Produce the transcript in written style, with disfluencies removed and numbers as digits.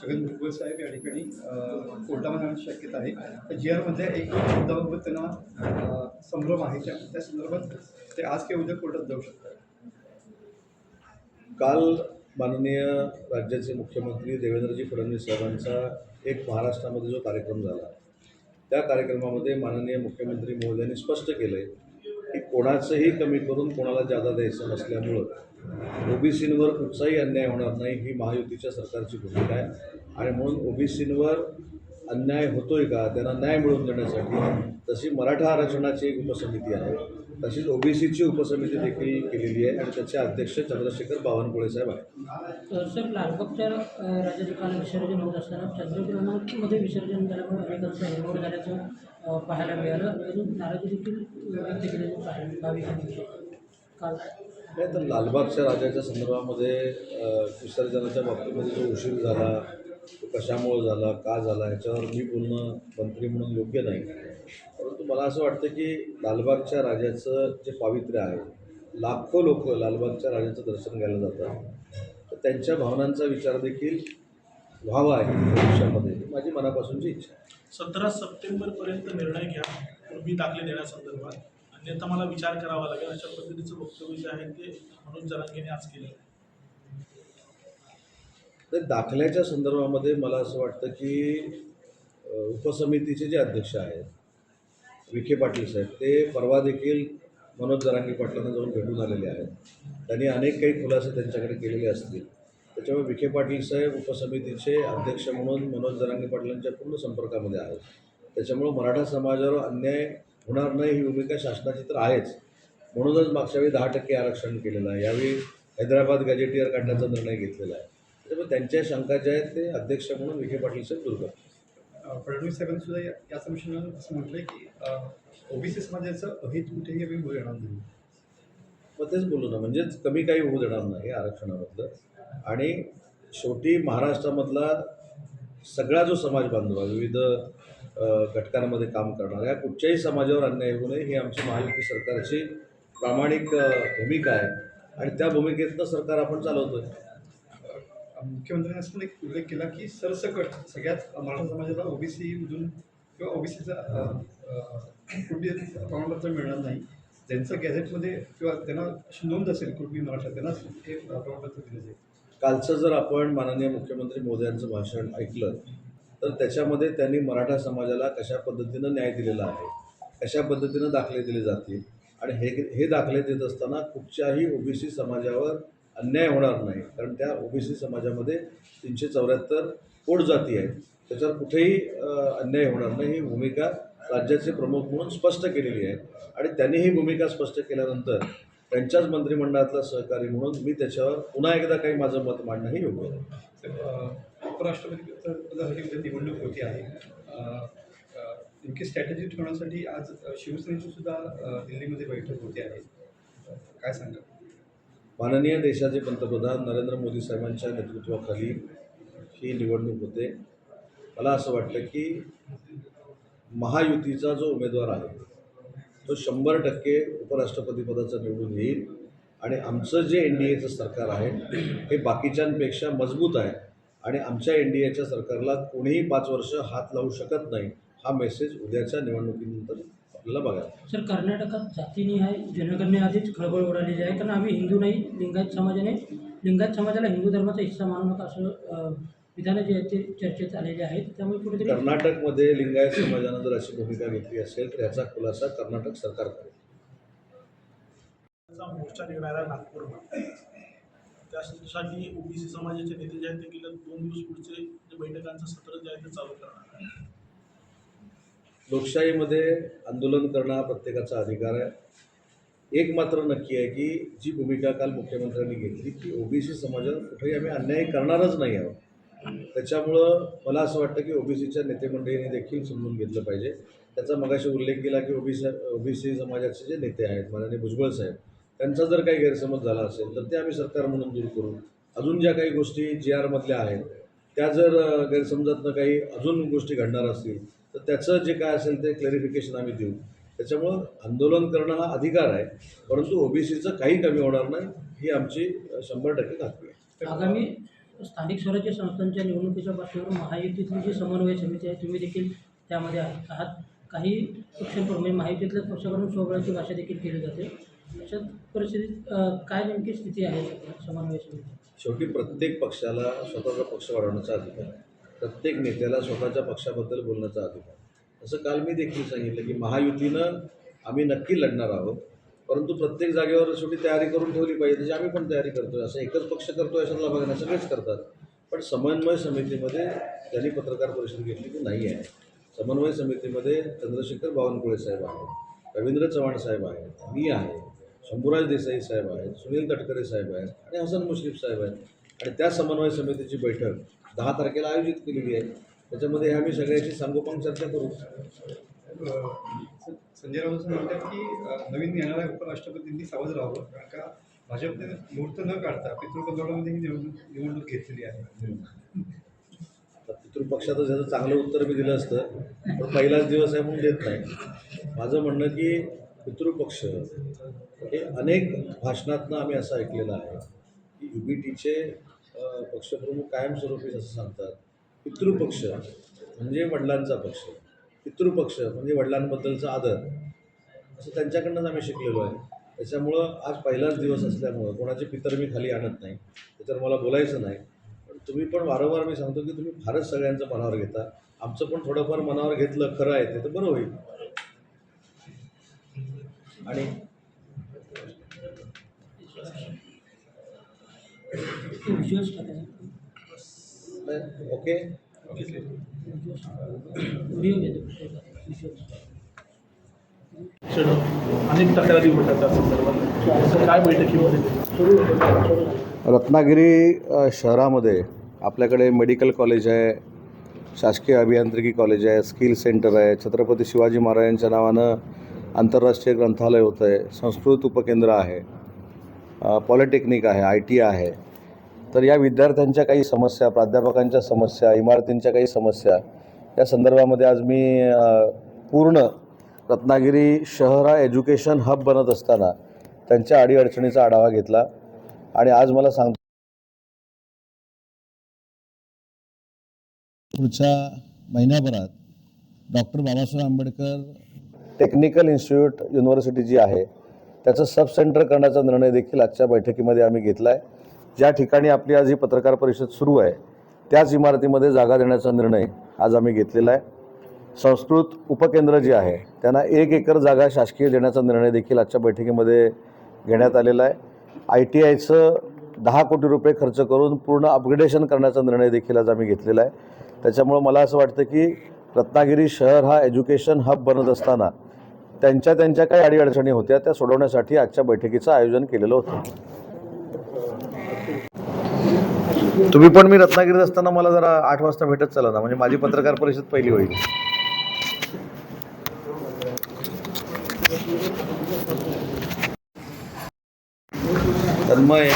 छगन भुजबळ साहेब या ठिकाणी कोर्टामध्ये आणण्याची शक्यता आहे. तर जी आरमधल्या एक मुद्द्याबाबत त्यांना संभ्रम आहे. त्या संदर्भात ते आज किंवा उद्या कोर्टात जाऊ शकतात. काल माननीय राज्याचे मुख्यमंत्री देवेंद्रजी फडणवीस साहेबांचा एक महाराष्ट्रामध्ये जो कार्यक्रम झाला, त्या कार्यक्रमामध्ये माननीय मुख्यमंत्री महोदयांनी स्पष्ट केलं आहे की कोणाचंही कमी करून कोणाला जादा द्यायचं नसल्यामुळं ओबीसींवर कुठचाही अन्याय होणार नाही ही महायुतीच्या सरकारची भूमिका आहे. आणि म्हणून ओबीसींवर अन्याय होतोय का, त्यांना न्याय मिळवून देण्यासाठी तशी मराठा आरक्षणाची एक उपसमिती आहे, तशीच ओबीसीची उपसमिती देखील केलेली आहे आणि त्याचे अध्यक्ष चंद्रशेखर बावनकुळे साहेब आहेत. सर, लालबागच्या राजाचे काल विसर्जन होत असताना चंद्रपूरमध्ये विसर्जन झाल्यामुळे अनेकांचा हेरमोड झाल्याचं पाहायला मिळालं. अजून नाराजी देखील व्यक्त केलेली भाविकांविषयी काल. नाही तर लालबागच्या राजाच्या संदर्भामध्ये विसर्जनाच्या बाबतीमध्ये जो उशीर झाला, तो कशामुळे झाला, का झाला, याच्यावर मी बोलणं मंत्री म्हणून योग्य नाही. परंतु मला असं वाटतं की लालबागच्या राजाचं जे पावित्र्य आहे, लाखो लोक लालबागच्या राजाचं दर्शन घ्यायला जातात, तर त्यांच्या भावनांचा विचार देखील व्हावा आहे भविष्यामध्ये, ही माझी मनापासूनची इच्छा आहे. 17 सप्टेंबरपर्यंत निर्णय घ्या पूर्वी दाखले देण्यासंदर्भात, अन्यथा मला विचार करावा लागेल, अशा पद्धतीचं वक्तव्य जे आहे ते मनोज जरांगेने आज केलं आहे. तर दाखल्याच्या संदर्भामध्ये मला असं वाटतं की उपसमितीचे जे अध्यक्ष आहेत विखे पाटील साहेब, ते परवा देखील मनोज जरांगे पाटलांना जाऊन भेटून आलेले आहेत. त्यांनी अनेक काही खुलासे त्यांच्याकडे केलेले असतील. त्याच्यामुळे विखे पाटील साहेब उपसमितीचे अध्यक्ष म्हणून मनोज जरांगे पाटलांच्या पूर्ण संपर्कामध्ये आहेत. त्याच्यामुळं मराठा समाजावर अन्याय होणार नाही ही भूमिका शासनाची तर आहेच. म्हणूनच मागच्या वेळी 10% आरक्षण केलेलं आहे, यावेळी हैदराबाद गॅजेटियर काढण्याचा निर्णय घेतलेला आहे. त्याच्यामुळे त्यांच्या शंका ज्या आहेत ते अध्यक्ष म्हणून विखे पाटील साहेब दूर करतात. फडणवीस साहेबांनी सुद्धा या समितीनं असं म्हटलं आहे की ओबीसी समाजाचं अहित कुठेही आम्ही होऊ देणार नाही. मग तेच बोलू ना, म्हणजेच कमी काही होऊ देणार नाही आरक्षणामधलं. आणि शेवटी महाराष्ट्रामधला सगळा जो समाज बांधव आहे, विविध घटकांमध्ये काम करणाऱ्या कुठच्याही समाजावर अन्याय होऊ नये ही आमची महायुती सरकारची प्रामाणिक भूमिका आहे आणि त्या भूमिकेतनं सरकार आपण चालवतो आहे. मुख्यमंत्र्यांनी असं पण एक उल्लेख केला की सरसकट सगळ्यात मराठा समाजाला ओबीसीमधून किंवा ओबीसीचं कुठे प्रमाणपत्र मिळणार नाही. ज्यांचं गॅझेटमध्ये किंवा त्यांना अशी नोंद असेल कुठली मराठा, त्यांनाच हे प्रमाणपत्र दिलं जाईल. कालचं जर आपण माननीय मुख्यमंत्री मोदयांचं भाषण ऐकलं तर त्याच्यामध्ये त्यांनी मराठा समाजाला कशा पद्धतीनं न्याय दिलेला आहे, कशा पद्धतीनं दाखले दिले जातील आणि हे दाखले देत असताना कुठच्याही ओबीसी समाजावर अन्याय होणार नाही. कारण त्या ओबीसी समाजामध्ये 374 पोट जाती आहेत, त्याच्यावर कुठेही अन्याय होणार नाही ही भूमिका राज्याचे प्रमुख म्हणून स्पष्ट केलेली आहे. आणि त्यांनी ही भूमिका स्पष्ट केल्यानंतर त्यांच्याच मंत्रिमंडळातला सहकारी म्हणून मी त्याच्यावर पुन्हा एकदा काही माझं मत मांडणं हे योग्य आहे. उपराष्ट्रपती पदासाठी उद्या निवडणूक होती आहे. नेमकी स्ट्रॅटेजी ठेवण्यासाठी आज शिवसेनेची सुद्धा दिल्लीमध्ये बैठक होती आहे. काय सांगा? माननीय देशाचे पंतप्रधान नरेंद्र मोदी साहेबांच्या नेतृत्वाखाली ही निवडणूक होते. मला असं वाटतं की महायुतीचा जो उमेदवार आहे तो 100% उपराष्ट्रपतीपदाचा निवडून येईल आणि आमचं जे NDAचं सरकार आहे हे बाकीच्यांपेक्षा मजबूत आहे आणि आमच्या NDAच्या सरकारला कोणीही 5 वर्ष हात लावू शकत नाही हा मेसेज उद्याच्या निवडणुकीनंतर आपल्याला बघायला. सर, कर्नाटकात जातीनिहाय जनगणना आधीच खळबळ उडालेली आहे, कारण आम्ही हिंदू नाही, लिंगायत समाजाला हिंदू धर्माचा हिस्सा मानू नका असं विधानं जे आहेत ते चर्चेत आलेले आहेत. त्यामुळे कुठेतरी कर्नाटकमध्ये लिंगायत समाजानं जर अशी भूमिका घेतली असेल तर याचा खुलासा कर्नाटक सरकार करेल. मोर्चा निघणार आहे नागपूरमध्ये. त्यासाठी ओबीसी समाजाचे नेते जे आहेत ते गेल्या 2 दिवस पुढचे जे बैठकांचं सत्र जे आहे ते चालू करणार आहे. लोकशाहीमध्ये आंदोलन करणं हा प्रत्येकाचा अधिकार आहे. एक मात्र नक्की आहे की जी भूमिका काल मुख्यमंत्र्यांनी घेतली की ओबीसी समाजाला कुठेही आम्ही अन्याय करणारच नाही आहोत, त्याच्यामुळं मला असं वाटतं की ओबीसीच्या नेतेमंडळींनी देखील समजून घेतलं पाहिजे. त्याचा मगाशी उल्लेख केला की ओबीसी समाजाचे जे नेते आहेत माननीय भुजबळ साहेब, त्यांचा जर काही गैरसमज झाला असेल तर ते आम्ही सरकार म्हणून दूर करू. अजून ज्या काही गोष्टी GR मधल्या आहेत त्या जर गैरसमजातनं काही अजून गोष्टी घडणार असतील तर त्याचं जे काय असेल ते क्लॅरिफिकेशन आम्ही देऊ. त्याच्यामुळं आंदोलन करणं हा अधिकार आहे, परंतु ओबीसीचं काही कमी होणार नाही ही आमची 100% खात्री आहे. आगामी स्थानिक स्वराज्य संस्थांच्या निवडणुकीच्या पार्श्वभूमीवर महायुतीतली जी समन्वय समिती आहे तुम्ही देखील त्यामध्ये आहात. काही पक्षांकडून म्हणजे महायुतीतल्या पक्षाकडून स्वबळाची भाषा देखील केली जाते. अशा परिस्थितीत काय नेमकी स्थिती आहे समन्वय समिती? शेवटी प्रत्येक पक्षाला स्वतःचा पक्ष वाढवण्याचा अधिकार आहे. प्रत्येक नेत्याला स्वतःच्या पक्षाबद्दल बोलण्याचा अधिकार आहे. असं काल मी देखील सांगितलं की महायुतीनं आम्ही नक्की लढणार आहोत, परंतु प्रत्येक जागेवर शेवटी तयारी करून ठेवली पाहिजे. त्याची आम्ही पण तयारी करतोय. असं एकच पक्ष करतोय अशातला भाग नाही, सगळेच करतात. पण समन्वय समितीमध्ये ज्यांनी पत्रकार परिषद घेतली ती नाही आहे. समन्वय समितीमध्ये चंद्रशेखर बावनकुळे साहेब आहेत, रवींद्र चव्हाण साहेब आहेत, मी आहे, शंभूराज देसाई साहेब आहेत, सुनील तटकरे साहेब आहेत आणि हसन मुश्रीफ साहेब आहेत. आणि त्या समन्वय समितीची बैठक 10 तारखेला आयोजित केलेली आहे. त्याच्यामध्ये आम्ही सगळ्याची सांगोपांग चर्चा करू. संजय राऊत असं म्हणतात की नवीन येणाऱ्या उपराष्ट्रपतींनी सावध राहावं, कारण का भाजपने मुहूर्त न काढता पितृपंधरवड्यामध्ये ही निवडणूक घेतलेली आहे. तर पितृपक्षाचं ज्याचं चांगलं उत्तर मी दिलं असतं, पण पहिलाच दिवस आहे म्हणून देत नाही. माझं म्हणणं की पितृपक्ष हे अनेक भाषणातनं आम्ही असं ऐकलेलं आहे की UBTचे पक्षप्रमुख कायमस्वरूपी असं सांगतात, पितृपक्ष म्हणजे वडिलांचा पक्ष, पितृपक्ष म्हणजे वडिलांबद्दलचा आदर, असं त्यांच्याकडनंच आम्ही शिकलेलो आहे. त्याच्यामुळं आज पहिलाच दिवस असल्यामुळं कोणाचे पितर मी खाली आणत नाही, त्याच्यावर मला बोलायचं नाही. पण तुम्ही पण वारंवार मी सांगतो की तुम्ही फारच सगळ्यांचं मनावर घेता. आमचं पण थोडंफार मनावर घेतलं खरं आहे ते तर बरं होईल. आणि व्हिज्युअल्स टाकायचे. ओके, व्हिडिओ घेतो व्हिज्युअल्स. अनेक तक्रारी होतात त्या संदर्भात काय बैठकीमध्ये? रत्नागिरी शहरामध्ये आपल्याकडे मेडिकल कॉलेज आहे, शासकीय अभियांत्रिकी कॉलेज आहे, स्किल सेंटर आहे, छत्रपती शिवाजी महाराजांच्या नावानं आंतरराष्ट्रीय ग्रंथालय होतं आहे, संस्कृत उपकेंद्र आहे, पॉलिटेक्निक आहे, IT आहे. तर या विद्यार्थ्यांच्या काही समस्या, प्राध्यापकांच्या समस्या, इमारतींच्या काही समस्या या संदर्भामध्ये आज मी पूर्ण रत्नागिरी शहर हा एज्युकेशन हब बनत असताना त्यांच्या अडीअडचणीचा आढावा घेतला. आणि आज मला सांगतो पुढच्या महिन्याभरात doctor Babasaheb Ambedkar technical institute university जी आहे त्याचं सब सेंटर करण्याचा निर्णय देखील आजच्या बैठकीमध्ये आम्ही घेतला आहे. ज्या ठिकाणी आपली आज ही पत्रकार परिषद सुरू आहे त्याच इमारतीमध्ये जागा देण्याचा निर्णय आज आम्ही घेतलेला आहे. संस्कृत उपकेंद्र जे आहे त्यांना 1 एकर जागा शासकीय देण्याचा निर्णय देखील आजच्या बैठकीमध्ये घेण्यात आलेला आहे. ITIचं 10 कोटी रुपये खर्च करून पूर्ण अपग्रेडेशन करण्याचा निर्णय देखील आज आम्ही घेतलेला आहे. त्याच्यामुळं मला असं वाटतं की रत्नागिरी शहर हा एज्युकेशन हब बनत असताना त्यांच्या काही अडीअडचणी होत्या त्या सोडवण्यासाठी आजच्या बैठकीचं आयोजन केलेलं होतं. तुम्ही पण मी रत्नागिरीत असताना मला जरा 8 वाजता भेटत चला ना, म्हणजे माझी पत्रकार परिषद पहिली होईल. तन्मय